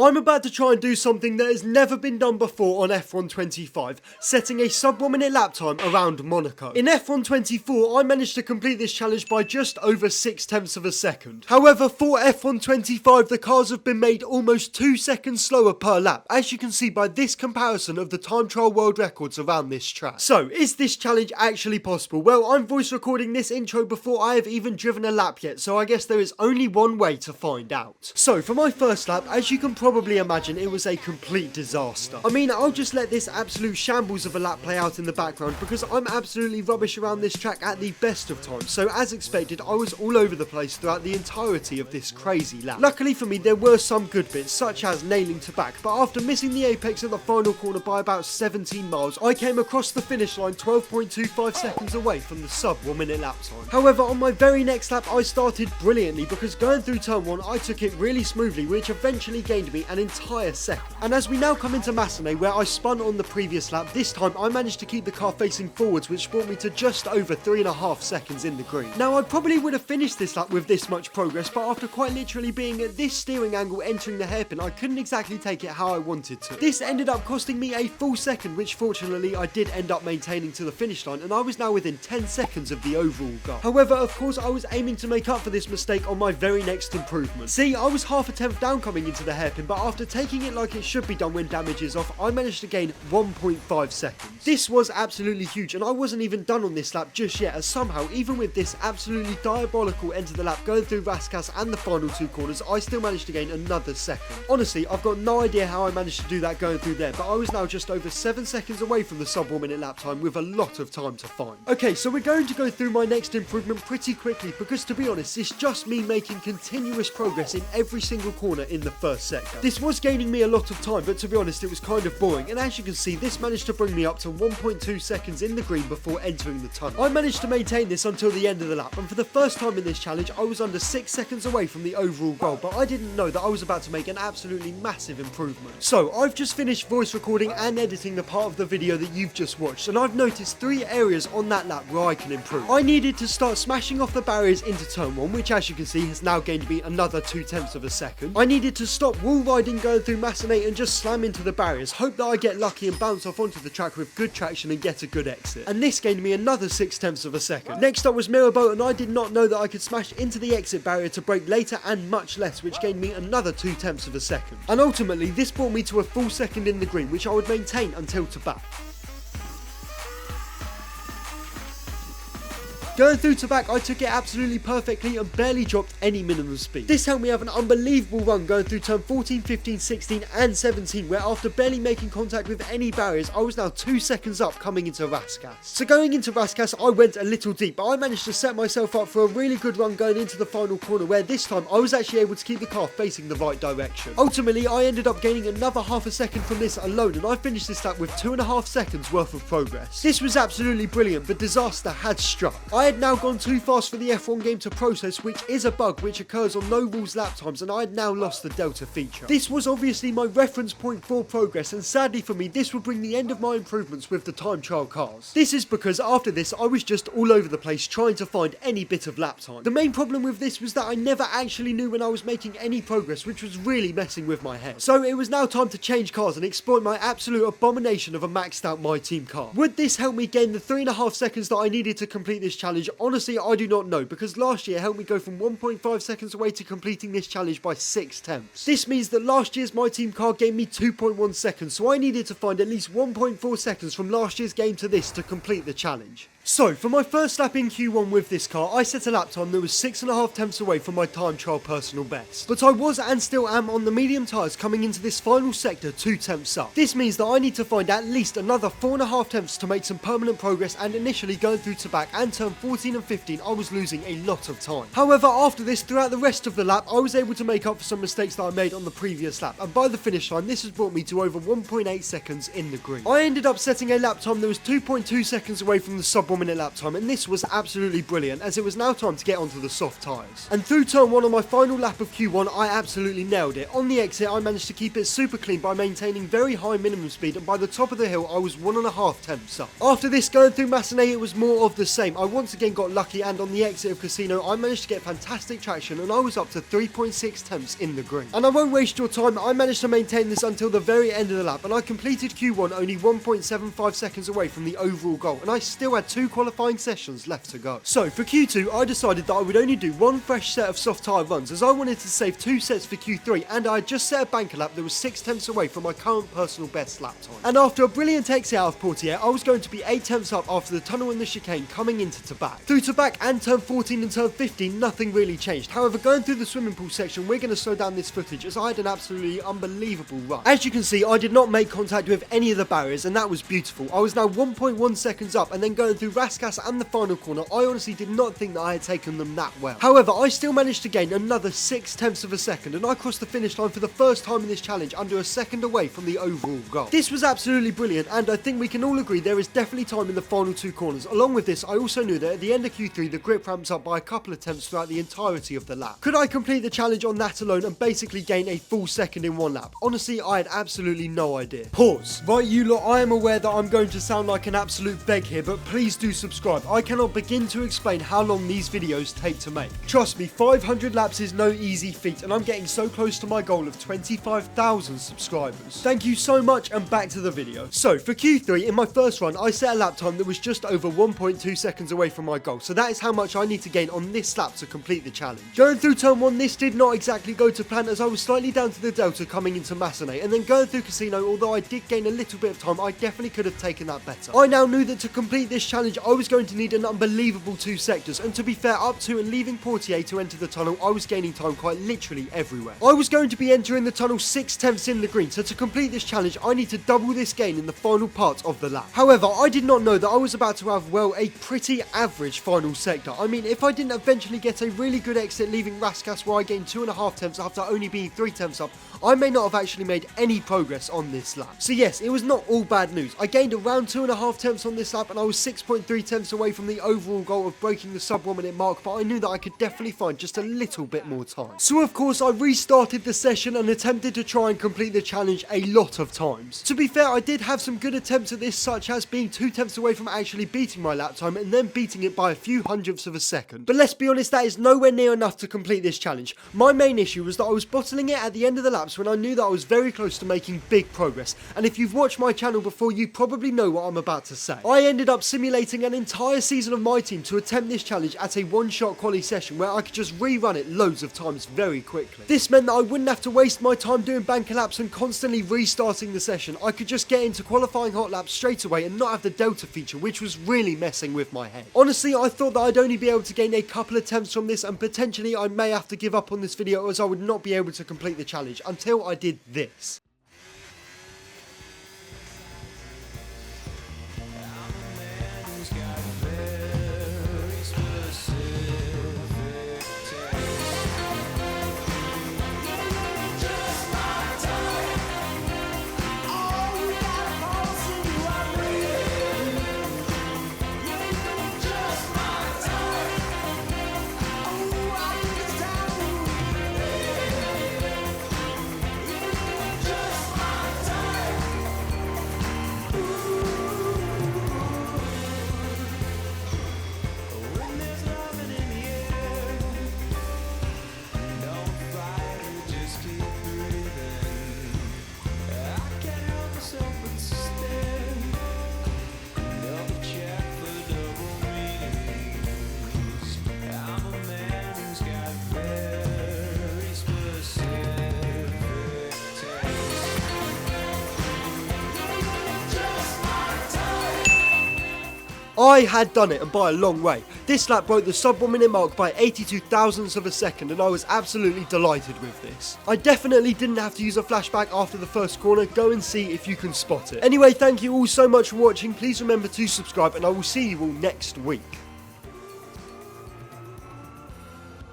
I'm about to try and do something that has never been done before on F1 25, setting a sub 1 minute lap time around Monaco. In F1 24, I managed to complete this challenge by just over 0.6 of a second. However, for F1 25, the cars have been made almost 2 seconds slower per lap, as you can see by this comparison of the time trial world records around this track. So, is this challenge actually possible? Well, I'm voice recording this intro before I have even driven a lap yet, so I guess there is only one way to find out. So, for my first lap, as you can probably imagine, it was a complete disaster. I mean, I'll just let this absolute shambles of a lap play out in the background because I'm absolutely rubbish around this track at the best of times, so as expected, I was all over the place throughout the entirety of this crazy lap. Luckily for me, there were some good bits, such as nailing to back, but after missing the apex at the final corner by about 17 miles, I came across the finish line 12.25 seconds away from the sub 1 minute lap time. However, on my very next lap, I started brilliantly because going through turn 1, I took it really smoothly, which eventually gained me an entire second. And as we now come into Massenet, where I spun on the previous lap, this time I managed to keep the car facing forwards, which brought me to just over 3.5 seconds in the green. Now, I probably would have finished this lap with this much progress, but after quite literally being at this steering angle entering the hairpin, I couldn't exactly take it how I wanted to. This ended up costing me a full second, which fortunately I did end up maintaining to the finish line, and I was now within 10 seconds of the overall goal. However, of course, I was aiming to make up for this mistake on my very next improvement. See, I was half a tenth down coming into the hairpin, but after taking it like it should be done when damage is off, I managed to gain 1.5 seconds. This was absolutely huge, and I wasn't even done on this lap just yet, as somehow, even with this absolutely diabolical end of the lap going through Rascasse and the final two corners, I still managed to gain another second. Honestly, I've got no idea how I managed to do that going through there, but I was now just over 7 seconds away from the sub 1 minute lap time with a lot of time to find. Okay, so we're going to go through my next improvement pretty quickly because, to be honest, it's just me making continuous progress in every single corner in the first sector. This was gaining me a lot of time, but to be honest, it was kind of boring, and as you can see, this managed to bring me up to 1.2 seconds in the green before entering the tunnel. I managed to maintain this until the end of the lap, and for the first time in this challenge, I was under 6 seconds away from the overall goal, but I didn't know that I was about to make an absolutely massive improvement. So, I've just finished voice recording and editing the part of the video that you've just watched, and I've noticed 3 areas on that lap where I can improve. I needed to start smashing off the barriers into turn 1, which as you can see has now gained me another 0.2 of a second. I needed to stop wall riding going through Massenet and just slam into the barriers, hope that I get lucky and bounce off onto the track with good traction and get a good exit. And this gained me another 0.6 of a second. Next up was Mirabeau, and I did not know that I could smash into the exit barrier to brake later and much less, which gained me another 0.2 of a second. And ultimately, this brought me to a full second in the green, which I would maintain until to back. Going through to back, I took it absolutely perfectly and barely dropped any minimum speed. This helped me have an unbelievable run going through turn 14, 15, 16 and 17, where after barely making contact with any barriers, I was now 2 seconds up coming into Rascasse. So going into Rascasse, I went a little deep, but I managed to set myself up for a really good run going into the final corner, where this time I was actually able to keep the car facing the right direction. Ultimately, I ended up gaining another half a second from this alone, and I finished this lap with 2.5 seconds worth of progress. This was absolutely brilliant, but disaster had struck. I had now gone too fast for the F1 game to process, which is a bug which occurs on no rules lap times, and I had now lost the delta feature. This was obviously my reference point for progress, and sadly for me, this would bring the end of my improvements with the time trial cars. This is because after this, I was just all over the place trying to find any bit of lap time. The main problem with this was that I never actually knew when I was making any progress, which was really messing with my head. So it was now time to change cars and exploit my absolute abomination of a maxed out My Team car. Would this help me gain the 3.5 seconds that I needed to complete this challenge? Honestly, I do not know, because last year helped me go from 1.5 seconds away to completing this challenge by 0.6. This means that last year's My Team car gave me 2.1 seconds, so I needed to find at least 1.4 seconds from last year's game to this to complete the challenge. So, for my first lap in Q1 with this car, I set a lap time that was 6.5 tenths away from my time trial personal best. But I was and still am on the medium tyres coming into this final sector 2 tenths up. This means that I need to find at least another 4.5 tenths to make some permanent progress, and initially going through to back and turn 14 and 15, I was losing a lot of time. However, after this, throughout the rest of the lap, I was able to make up for some mistakes that I made on the previous lap, and by the finish line, this has brought me to over 1.8 seconds in the green. I ended up setting a lap time that was 2.2 seconds away from the sub 1 minute lap time, and this was absolutely brilliant as it was now time to get onto the soft tyres. And through turn 1 on my final lap of Q1, I absolutely nailed it. On the exit, I managed to keep it super clean by maintaining very high minimum speed, and by the top of the hill, I was 1.5 tenths up. After this, going through Massenet, it was more of the same. I once again got lucky, and on the exit of Casino, I managed to get fantastic traction, and I was up to 3.6 tenths in the green. And I won't waste your time, I managed to maintain this until the very end of the lap, and I completed Q1 only 1.75 seconds away from the overall goal, and I still had 2 qualifying sessions left to go. So for Q2, I decided that I would only do 1 fresh set of soft tyre runs as I wanted to save 2 sets for Q3, and I had just set a banker lap that was 6 tenths away from my current personal best lap time. And after a brilliant exit out of Portier, I was going to be 8 tenths up after the tunnel and the chicane coming into Tabac. Through Tabac and turn 14 and turn 15, nothing really changed. However, going through the swimming pool section, we're going to slow down this footage as I had an absolutely unbelievable run. As you can see, I did not make contact with any of the barriers, and that was beautiful. I was now 1.1 seconds up, and then going through Rascasse and the final corner, I honestly did not think that I had taken them that well. However, I still managed to gain another 6 tenths of a second, and I crossed the finish line for the first time in this challenge under a second away from the overall goal. This was absolutely brilliant, and I think we can all agree there is definitely time in the final 2 corners. Along with this, I also knew that at the end of Q3, the grip ramps up by a couple of tenths throughout the entirety of the lap. Could I complete the challenge on that alone and basically gain a full second in 1 lap? Honestly, I had absolutely no idea. Pause. Right, you lot, I am aware that I'm going to sound like an absolute beg here, but please do subscribe. I cannot begin to explain how long these videos take to make. Trust me, 500 laps is no easy feat, and I'm getting so close to my goal of 25,000 subscribers. Thank you so much, and back to the video. So, for Q3, in my first run, I set a lap time that was just over 1.2 seconds away from my goal, so that is how much I need to gain on this lap to complete the challenge. Going through turn 1, this did not exactly go to plan as I was slightly down to the delta coming into Massenet, and then going through Casino, although I did gain a little bit of time, I definitely could have taken that better. I now knew that to complete this challenge, I was going to need an unbelievable 2 sectors, and to be fair, up to and leaving Portier to enter the tunnel, I was gaining time quite literally everywhere. I was going to be entering the tunnel 6 tenths in the green, so to complete this challenge, I need to double this gain in the final part of the lap. However, I did not know that I was about to have, well, a pretty average final sector. I mean, if I didn't eventually get a really good exit leaving Rascasse where I gained 2.5 tenths after only being 3 tenths up, I may not have actually made any progress on this lap. So yes, it was not all bad news. I gained around 2.5 tenths on this lap, and I was 6.3 tenths away from the overall goal of breaking the sub 1 minute mark, but I knew that I could definitely find just a little bit more time. So of course, I restarted the session and attempted to try and complete the challenge a lot of times. To be fair, I did have some good attempts at this, such as being 2 tenths away from actually beating my lap time and then beating it by a few hundredths of a second. But let's be honest, that is nowhere near enough to complete this challenge. My main issue was that I was bottling it at the end of the laps when I knew that I was very close to making big progress, and if you've watched my channel before, you probably know what I'm about to say. I ended up simulating an entire season of my team to attempt this challenge at a one-shot quali session where I could just rerun it loads of times very quickly. This meant that I wouldn't have to waste my time doing banker laps and constantly restarting the session. I could just get into qualifying hot laps straight away and not have the delta feature, which was really messing with my head. Honestly, I thought that I'd only be able to gain a couple attempts from this, and potentially I may have to give up on this video as I would not be able to complete the challenge until I did this. I had done it, and by a long way. This lap broke the sub 1 minute mark by 82 thousandths of a second, and I was absolutely delighted with this. I definitely didn't have to use a flashback after the first corner. Go and see if you can spot it. Anyway, thank you all so much for watching. Please remember to subscribe, and I will see you all next week.